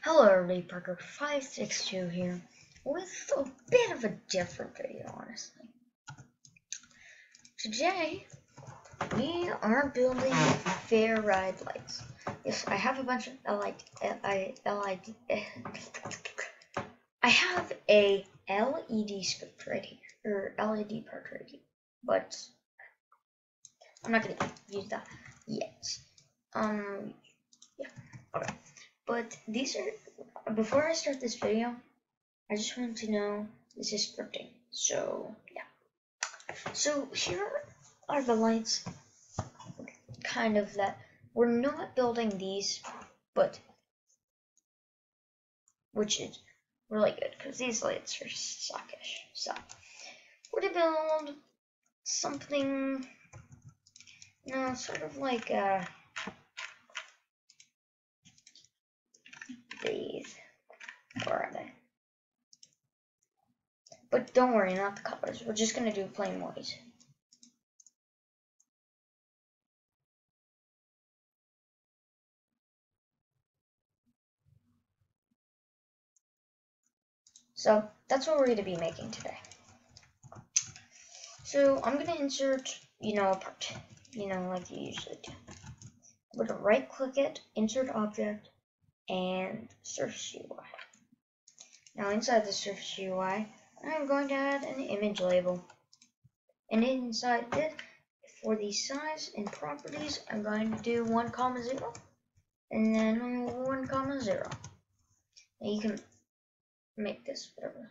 Hello everybody, Parker562 here with a bit of a different video, honestly. Today, we are building fair ride lights. Yes, I have a bunch of I have a LED script right here, or LED part right here, but I'm not gonna use that yet. Yeah, okay. But these are, before I start this video, I just want to know this is scripting. So, yeah. So, here are the lights, kind of that. We're not building these, but, which is really good, because these lights are suckish. So, we're to build something, sort of like, these. Where are they? But don't worry, not the colors. We're just gonna do plain white. So that's what we're going to be making today. So I'm going to insert, a part, like you usually do. I'm going to right click it, insert object, and surface UI. Now inside the surface UI, I'm going to add an image label. And inside it, for the size and properties, I'm going to do 1, 0, and then 1, 0. Now you can make this whatever.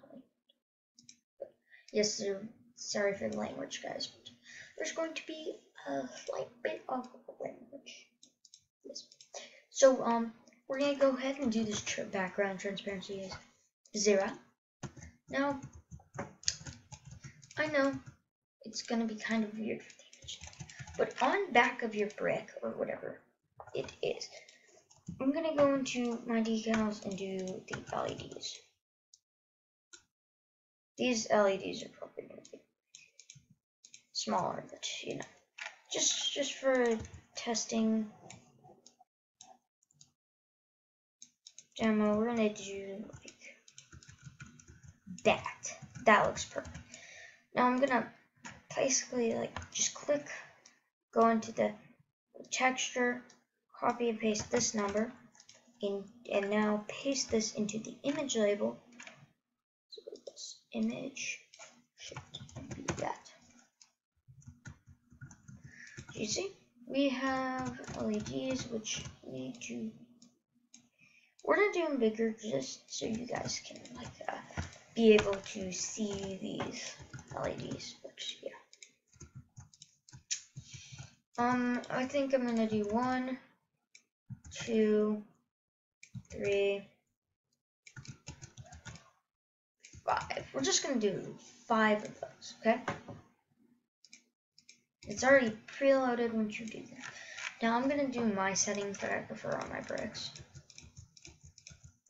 Yes, sorry for the language, guys, but there's going to be a slight bit of language. Yes. So, we're going to go ahead and do this background transparency is 0. Now, I know it's going to be kind of weird for the image, but on back of your brick, or whatever it is, I'm going to go into my decals and do the LEDs. These LEDs are probably going to be smaller, but just for testing demo, we're gonna do like that. That looks perfect. Now I'm gonna basically just click, go into the texture, copy and paste this number in, and now paste this into the image label. So this image should be that. You see, we have LEDs which need to. We're gonna do them bigger just so you guys can be able to see these LEDs. But yeah. I think I'm gonna do 1, 2, 3, 5. We're just gonna do 5 of those, okay? It's already preloaded once you do that. Now I'm gonna do my settings that I prefer on my bricks,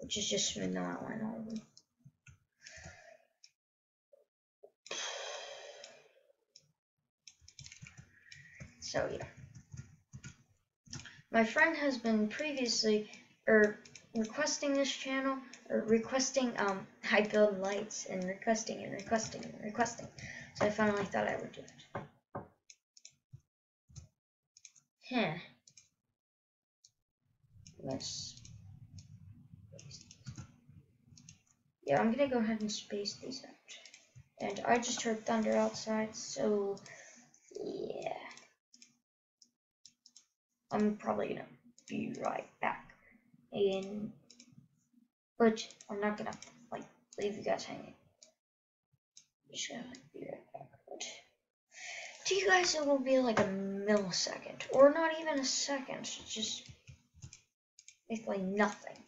which is just smooth the outline all over. So yeah. My friend has been previously requesting this channel, or requesting I build lights, and requesting and requesting and requesting. So I finally thought I would do it. Let's yeah, I'm gonna go ahead and space these out. And I just heard thunder outside, so yeah. I'm probably gonna be right back. But I'm not gonna leave you guys hanging. I'm just gonna be right back. But to you guys it will be like a millisecond. Or not even a second. It's just basically nothing.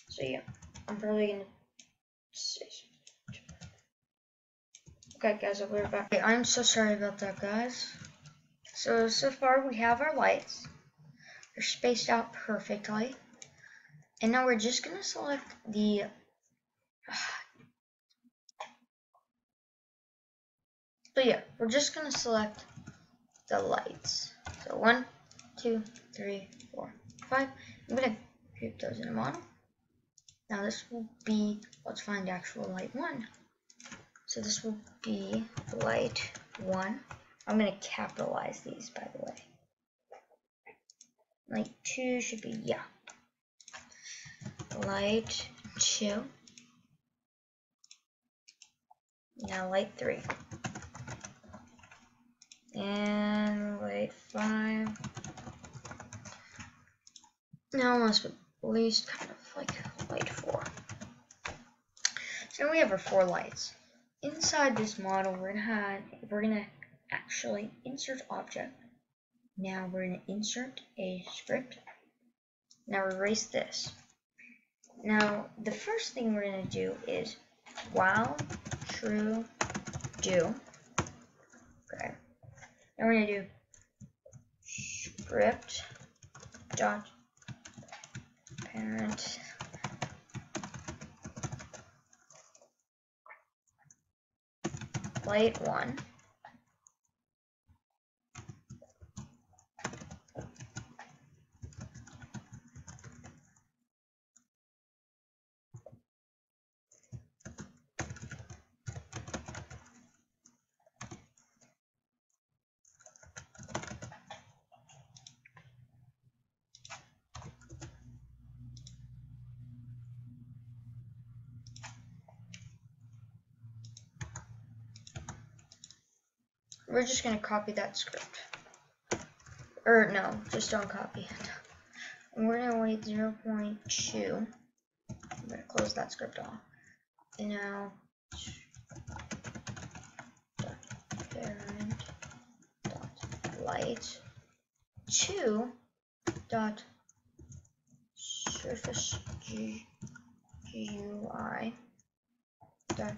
So yeah, I'm probably gonna say something. Okay guys, I'll be right back. Okay, I'm so sorry about that, guys. So far we have our lights. They're spaced out perfectly. And now we're just gonna select the so yeah, we're just gonna select the lights. So 1, 2, 3, 4, 5. I'm gonna group those in a model. Now this will be, let's find actual light 1. So this will be light 1. I'm gonna capitalize these, by the way. Light 2 should be, yeah. Light 2. Now light 3. And light 5. Now last but least, kind of like light 4. So we have our 4 lights. Inside this model, we're gonna actually insert object. Now we're gonna insert a script. Now erase this. Now the first thing we're gonna do is while true do. Okay. Now we're gonna do script dot parent light 1. We're just gonna copy that script. Or no, just don't copy it. And we're gonna wait 0.2. I'm gonna close that script off. And now parent dot light 2 dot surface GUI dot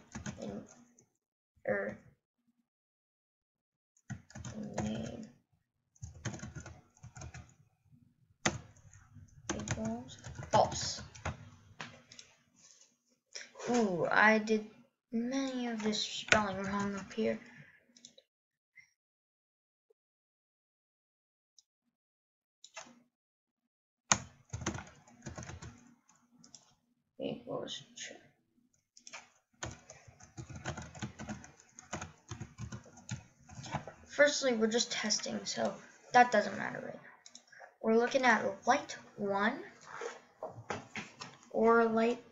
name equals false. Ooh, I did many of this spelling wrong up here. Equals true. Firstly, we're just testing, so that doesn't matter right now. We're looking at light 1 or light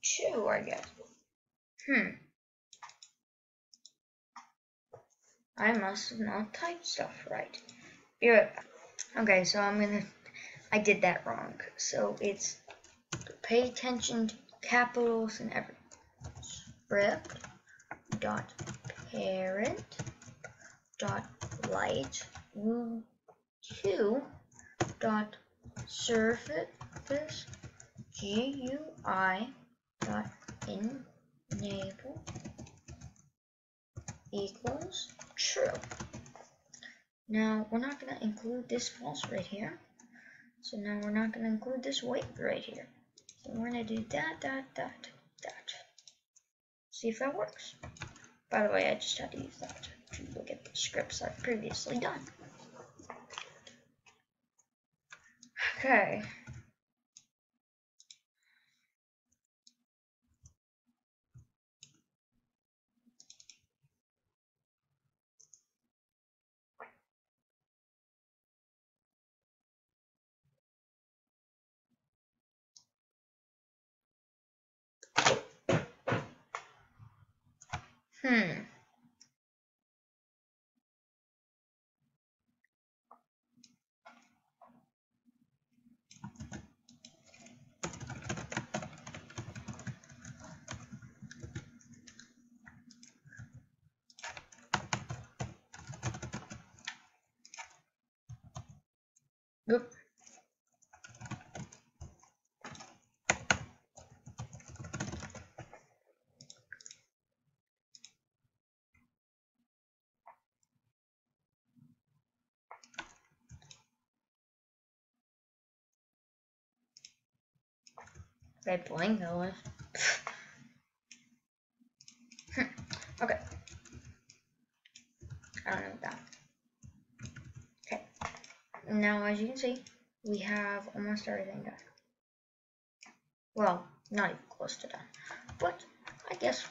2, I guess. I must have not typed stuff right. Be right back. Okay, so I did that wrong. So it's pay attention to capitals and everything. Script dot parent dot light 2 dot surface GUI dot enable equals true. Now we're not going to include this false right here. So now we're not going to include this white right here. So we're going to do that. See if that works. By the way, I just had to use that to look at the scripts I've previously done. Okay. Oop. They blink though. Okay. I don't know that. Okay. now as you can see, we have almost everything done. Well, not even close to done, but I guess.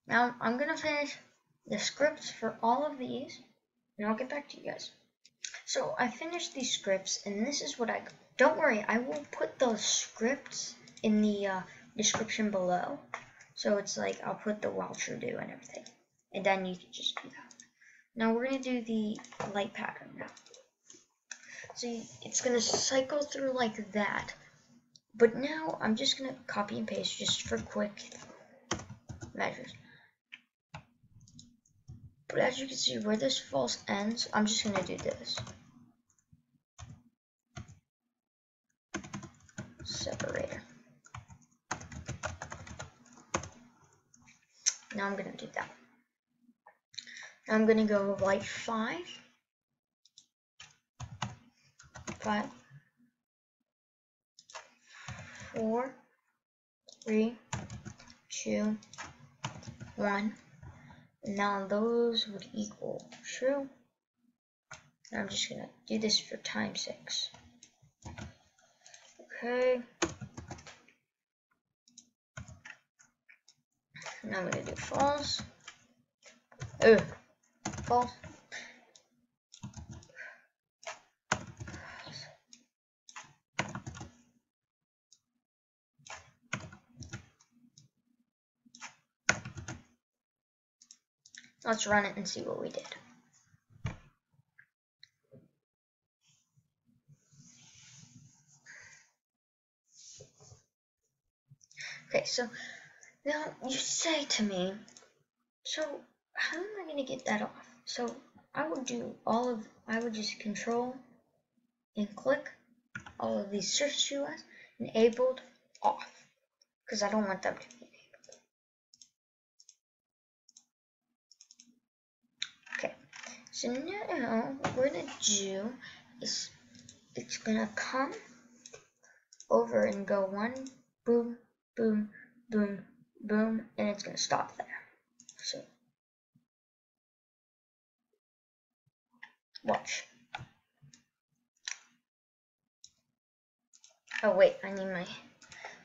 Now I'm gonna finish the scripts for all of these, and I'll get back to you guys. So I finished these scripts, and this is what I got. Don't worry, I will put those scripts in the description below. So it's like I'll put the while true do and everything, and then you can just do that. Now we're gonna do the light pattern now. So it's gonna cycle through like that. But now I'm just gonna copy and paste just for quick measures. But as you can see, where this false ends, I'm just gonna do this. Separator. Now I'm gonna do that. Now I'm gonna go light 5, 5, 4, 3, 2, 1. Now those would equal true. And I'm just gonna do this for time 6. Okay. Now I'm gonna do false. False. Let's run it and see what we did. Okay, so now you say to me, so how am I going to get that off? So I would just control and click all of these search URLs, enabled, off, because I don't want them to be enabled. Okay, so now what we're going to do is it's going to come over and go 1, boom, boom, boom, boom, and it's going to stop there. So watch. Oh wait, I need my.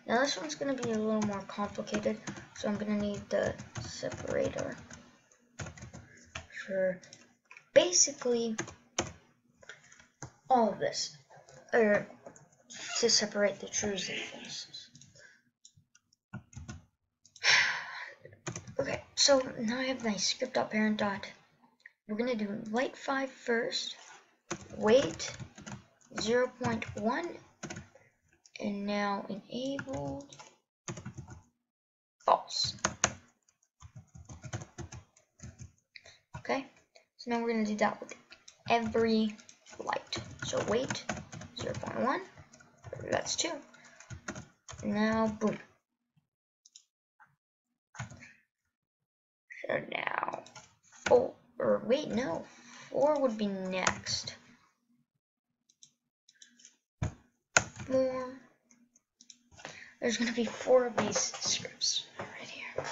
Now this one's going to be a little more complicated, so I'm going to need the separator for basically all of this, or to separate the trues and falses. Okay, so now I have my script.parent dot. We're going to do light 5 first, wait 0.1, and now enabled false. Okay, so now we're going to do that with every light. So wait 0.1, that's 2. Now boom. So now, oh, or wait, no, 4 would be next. More. There's going to be 4 of these scripts right here.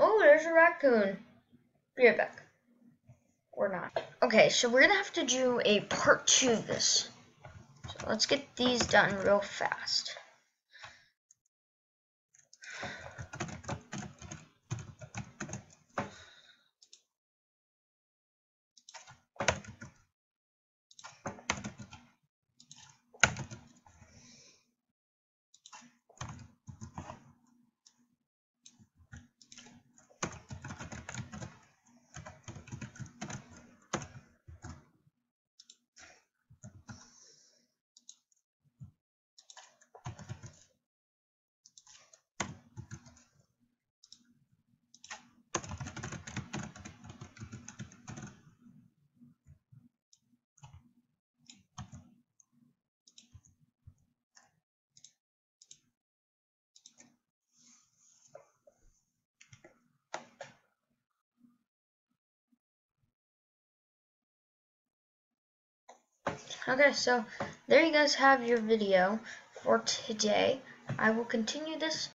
Oh, there's a raccoon. Be right back. Or not. Okay, so we're going to have to do a part 2 of this. So let's get these done real fast. Okay, so there you guys have your video for today. I will continue this